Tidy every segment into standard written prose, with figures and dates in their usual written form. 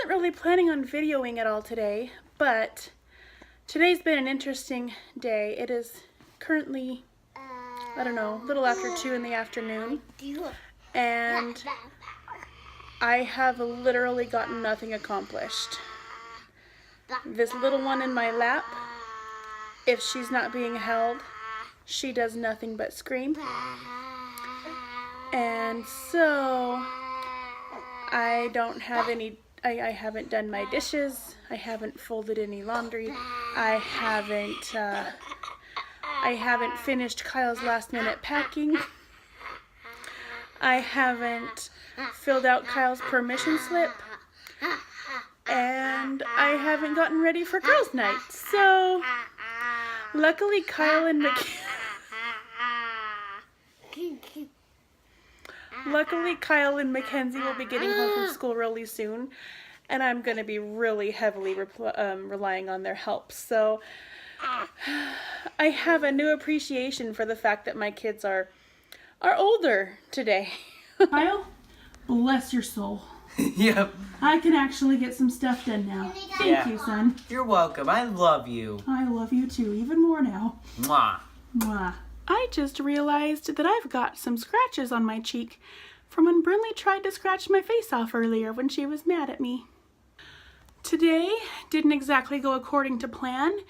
wasn't really planning on videoing at all today, but today's been an interesting day. It is currently, I don't know, a little after 2 in the afternoon, and I have literally gotten nothing accomplished. This little one in my lap, if she's not being held, she does nothing but scream. And so I don't have any, I haven't done my dishes, I haven't folded any laundry, I haven't finished Kyle's last minute packing, I haven't filled out Kyle's permission slip, and I haven't gotten ready for girls' night. So luckily Kyle and Mackenzie will be getting home from school really soon, and I'm going to be really heavily relying on their help. So I have a new appreciation for the fact that my kids are older today. Kyle, bless your soul. Yep. I can actually get some stuff done now. Thank you, son. You're welcome. I love you. I love you too, even more now. Mwah. Mwah. I just realized that I've got some scratches on my cheek from when Brinley tried to scratch my face off earlier when she was mad at me. Today didn't exactly go according to plan,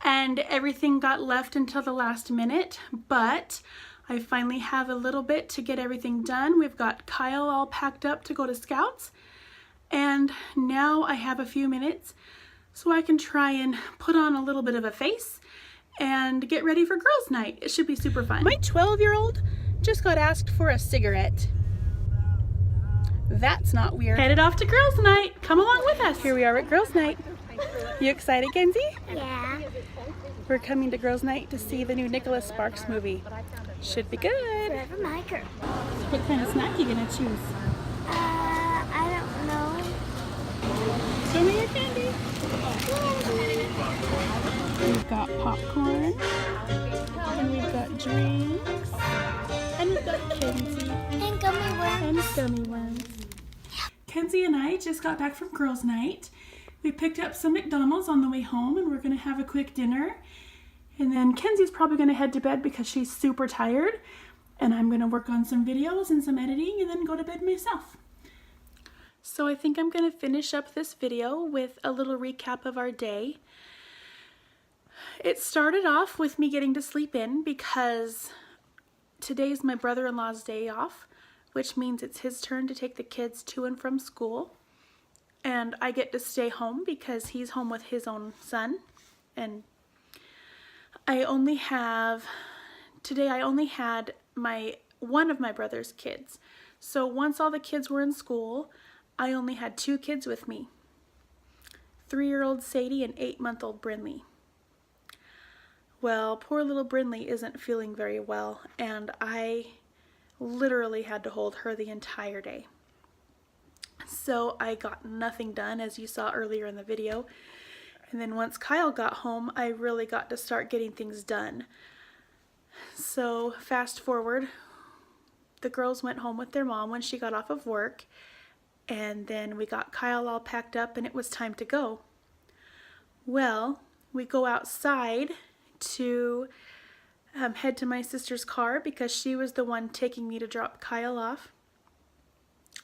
and everything got left until the last minute, but I finally have a little bit to get everything done. We've got Kyle all packed up to go to Scouts, and now I have a few minutes so I can try and put on a little bit of a face and get ready for girls' night. It should be super fun. My 12-year-old just got asked for a cigarette. That's not weird. Headed off to girls' night. Come along with us. Here we are at girls' night. You excited, Kenzie? Yeah. We're coming to girls' night to see the new Nicholas Sparks movie. Should be good. Forever my girl. What kind of snack are you gonna choose? I don't know. Show me your candy. We've got popcorn, and we've got drinks, and we've got Kenzie, And gummy worms. and gummy worms. Kenzie and I just got back from girls' night. We picked up some McDonald's on the way home, and we're gonna have a quick dinner. And then Kenzie's probably gonna head to bed because she's super tired, and I'm gonna work on some videos and some editing and then go to bed myself. So I think I'm gonna finish up this video with a little recap of our day. It started off with me getting to sleep in because today's my brother-in-law's day off, which means it's his turn to take the kids to and from school. And I get to stay home because he's home with his own son. And today I only had one of my brother's kids. So once all the kids were in school, I only had 2 kids with me. 3-year-old Sadie and 8-month-old Brinley. Well, poor little Brinley isn't feeling very well, and I literally had to hold her the entire day. So I got nothing done, as you saw earlier in the video. And then once Kyle got home, I really got to start getting things done. So fast forward, the girls went home with their mom when she got off of work, and then we got Kyle all packed up and it was time to go. Well, we go outside to head to my sister's car because she was the one taking me to drop Kyle off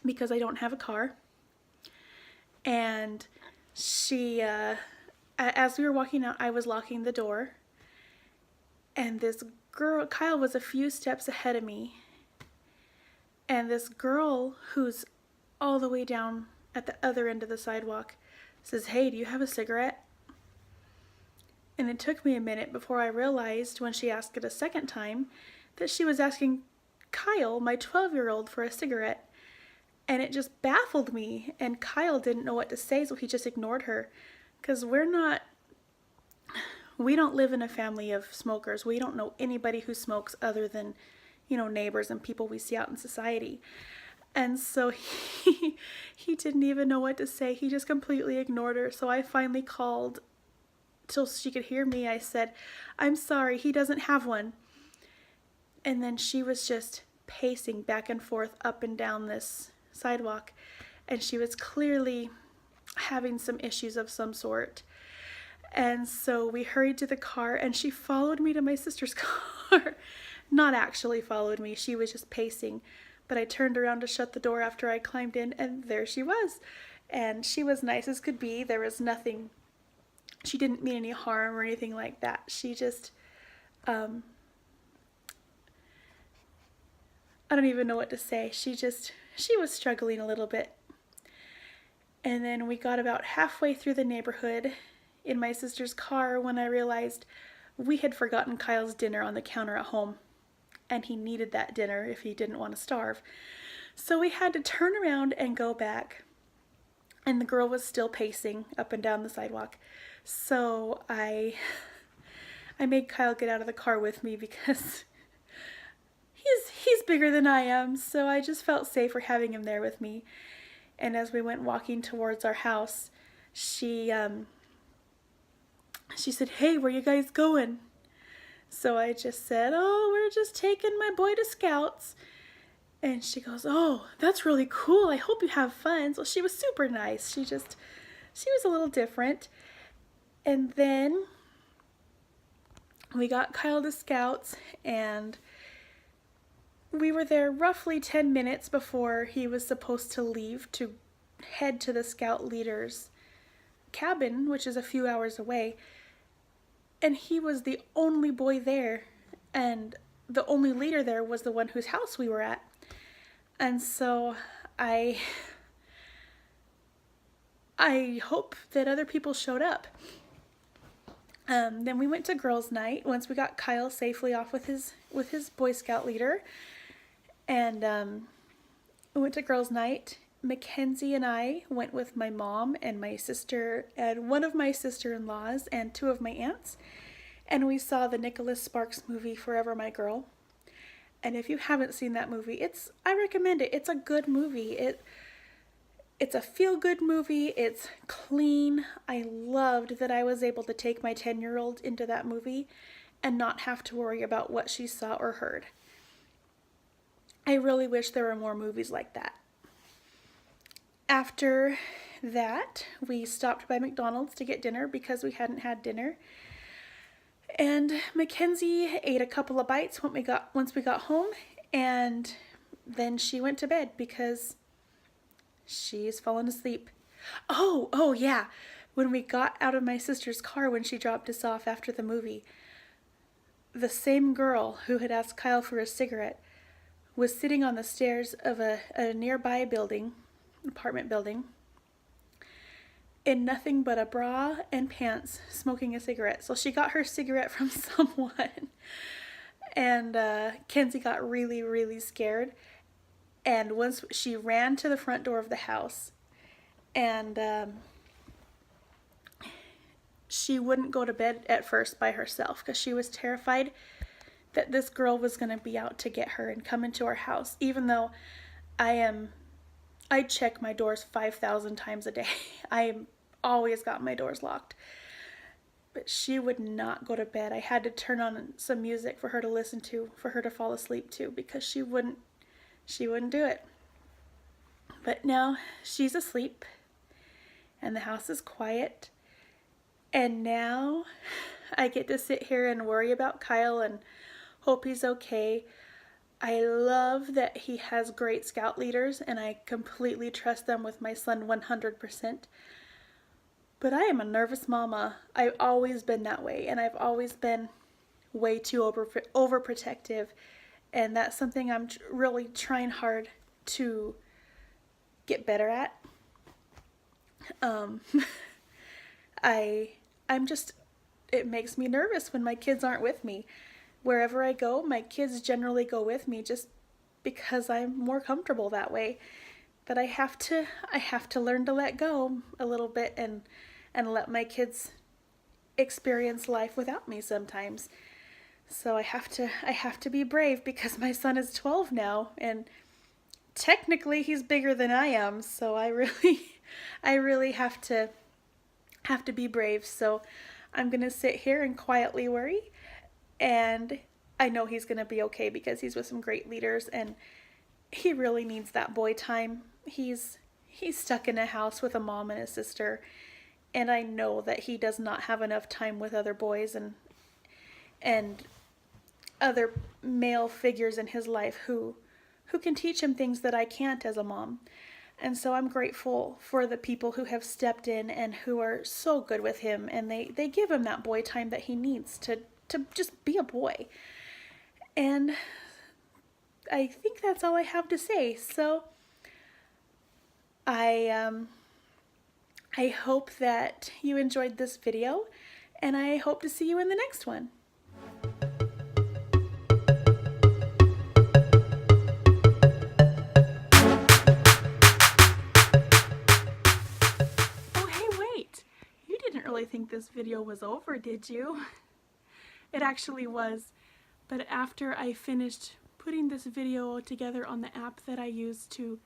because I don't have a car. And she, as we were walking out, I was locking the door, and this girl, Kyle was a few steps ahead of me, and this girl who's all the way down at the other end of the sidewalk says, "Hey, do you have a cigarette?" And it took me a minute before I realized when she asked it a second time that she was asking Kyle, my 12-year-old, for a cigarette. And it just baffled me, and Kyle didn't know what to say, so he just ignored her. Because we don't live in a family of smokers. We don't know anybody who smokes other than, neighbors and people we see out in society. And so he didn't even know what to say. He just completely ignored her. So I finally called till she could hear me. I said, "I'm sorry, he doesn't have one." And then she was just pacing back and forth up and down this sidewalk, and she was clearly having some issues of some sort. And so we hurried to the car, and she followed me to my sister's car. Not actually followed me, she was just pacing. But I turned around to shut the door after I climbed in, and there she was. And she was nice as could be. There was nothing, she didn't mean any harm or anything like that. She just, I don't even know what to say. She was struggling a little bit. And then we got about halfway through the neighborhood in my sister's car when I realized we had forgotten Kyle's dinner on the counter at home. And he needed that dinner if he didn't want to starve. So we had to turn around and go back. And the girl was still pacing up and down the sidewalk. So I made Kyle get out of the car with me because he's bigger than I am. So I just felt safer having him there with me. And as we went walking towards our house, she said, "Hey, where you guys going?" So I just said, "Oh, we're just taking my boy to Scouts." And she goes, "Oh, that's really cool. I hope you have fun." So she was super nice. She was a little different. And then we got Kyle to Scouts, and we were there roughly 10 minutes before he was supposed to leave to head to the Scout leader's cabin, which is a few hours away. And he was the only boy there, and the only leader there was the one whose house we were at. And so I hope that other people showed up. Then we went to girls' night once we got Kyle safely off with his Boy Scout leader. And we went to girls' night. Mackenzie and I went with my mom and my sister and one of my sister-in-laws and two of my aunts. And we saw the Nicholas Sparks movie, Forever My Girl. And if you haven't seen that movie, I recommend it. It's a good movie. It's a feel-good movie. It's clean. I loved that I was able to take my 10-year-old into that movie and not have to worry about what she saw or heard. I really wish there were more movies like that. After that, we stopped by McDonald's to get dinner because we hadn't had dinner. And Mackenzie ate a couple of bites once we got home, and then she went to bed because she's fallen asleep. Oh yeah. When we got out of my sister's car when she dropped us off after the movie, the same girl who had asked Kyle for a cigarette was sitting on the stairs of a nearby apartment building, in nothing but a bra and pants, smoking a cigarette. So she got her cigarette from someone. And Kenzie got really, really scared. And once she ran to the front door of the house, and she wouldn't go to bed at first by herself because she was terrified that this girl was going to be out to get her and come into our house, even though I check my doors 5,000 times a day. I always got my doors locked. But she would not go to bed. I had to turn on some music for her to listen to, for her to fall asleep to, because she wouldn't do it. But now she's asleep, and the house is quiet, and now I get to sit here and worry about Kyle and hope he's okay. I love that he has great scout leaders, and I completely trust them with my son 100%. But I am a nervous mama. I've always been that way, and I've always been way too overprotective, and that's something I'm really trying hard to get better at. It makes me nervous when my kids aren't with me. Wherever I go, my kids generally go with me just because I'm more comfortable that way. But I have to learn to let go a little bit and let my kids experience life without me sometimes. So I have to be brave because my son is 12 now, and technically he's bigger than I am. So I really have to be brave. So I'm going to sit here and quietly worry. And I know he's going to be okay because he's with some great leaders, and he really needs that boy time. He's he's stuck in a house with a mom and a sister, and I know that he does not have enough time with other boys and other male figures in his life who can teach him things that I can't as a mom. And so I'm grateful for the people who have stepped in and who are so good with him, and they give him that boy time that he needs to just be a boy. And I think that's all I have to say. So I hope that you enjoyed this video, and I hope to see you in the next one. Oh, hey, wait! You didn't really think this video was over, did you? It actually was, but after I finished putting this video together on the app that I use to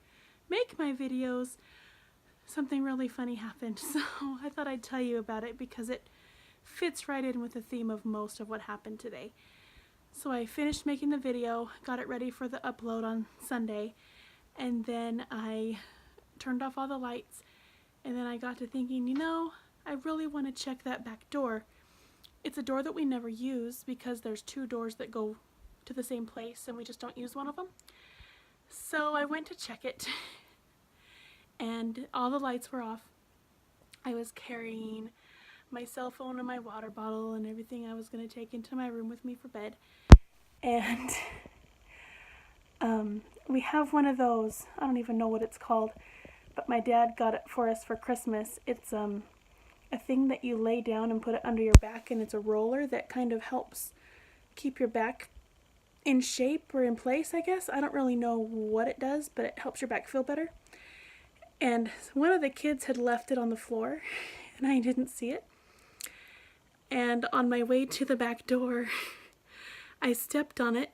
make my videos, something really funny happened. So I thought I'd tell you about it because it fits right in with the theme of most of what happened today. So I finished making the video, got it ready for the upload on Sunday, and then I turned off all the lights, and then I got to thinking, you know, I really want to check that back door. It's a door that we never use because there's two doors that go to the same place and we just don't use one of them. So I went to check it and all the lights were off. I was carrying my cell phone and my water bottle and everything I was going to take into my room with me for bed. And we have one of those, I don't even know what it's called, but my dad got it for us for Christmas. It's a thing that you lay down and put it under your back, and it's a roller that kind of helps keep your back in shape or in place, I guess. I don't really know what it does, but it helps your back feel better. And one of the kids had left it on the floor, and I didn't see it. And on my way to the back door, I stepped on it,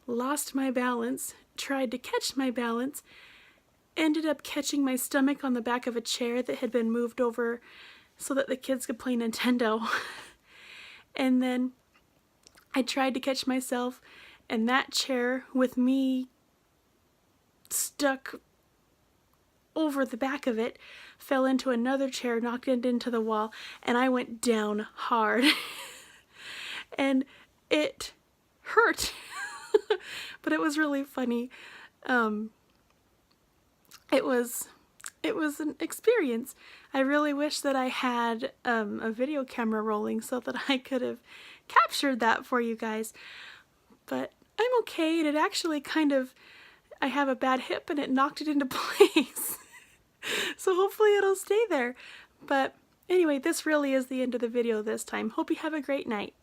lost my balance, tried to catch my balance, ended up catching my stomach on the back of a chair that had been moved over so that the kids could play Nintendo. And then I tried to catch myself, and that chair with me stuck over the back of it fell into another chair, knocked it into the wall, and I went down hard. And it hurt, but it was really funny. It was an experience. I really wish that I had a video camera rolling so that I could have captured that for you guys. But I'm okay, and it actually kind of, I have a bad hip and it knocked it into place. So hopefully it'll stay there. But anyway, this really is the end of the video this time. Hope you have a great night.